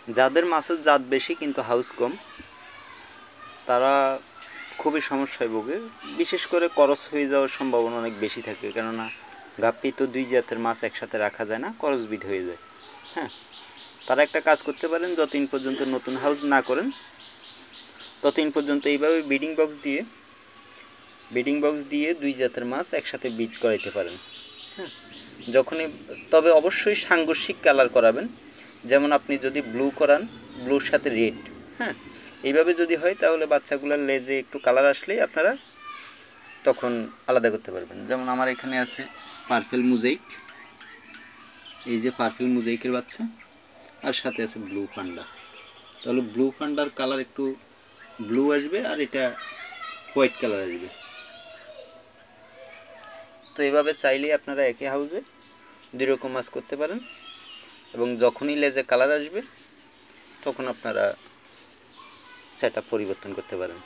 যাদের মাছের জাত বেশি কিন্তু হাউস কম, তারা খুবই সমস্যায় ভোগে। বিশেষ করে করস হয়ে যাওয়ার সম্ভাবনা অনেক বেশি থাকে, কেননা গাপ্পি তো দুই জাতের মাছ একসাথে রাখা যায় না, করস বিট হয়ে যায়। হ্যাঁ, তারা একটা কাজ করতে পারেন, যতদিন পর্যন্ত নতুন হাউস না করেন ততদিন পর্যন্ত এইভাবে ব্রিডিং বক্স দিয়ে দুই জাতের মাছ একসাথে বিট করাইতে পারেন। হ্যাঁ, যখনই, তবে অবশ্যই সাংঘর্ষিক কালার করাবেন। যেমন আপনি যদি ব্লু করান, ব্লুর সাথে রেড, হ্যাঁ, এইভাবে যদি হয় তাহলে বাচ্চাগুলোর লেজে একটু কালার আসলেই আপনারা তখন আলাদা করতে পারবেন। যেমন আমার এখানে আছে পার্পেল মুজাইক, এই যে পার্পেল মুজাইকের বাচ্চা, আর সাথে আছে ব্লু পান্ডা। তাহলে ব্লু পান্ডার কালার একটু ব্লু আসবে আর এটা হোয়াইট কালার আসবে। তো এভাবে চাইলেই আপনারা একই হাউসে দুই রকম মাছ করতে পারেন, এবং যখনই লেজে কালার আসবে তখন আপনারা সেটআপ পরিবর্তন করতে পারেন।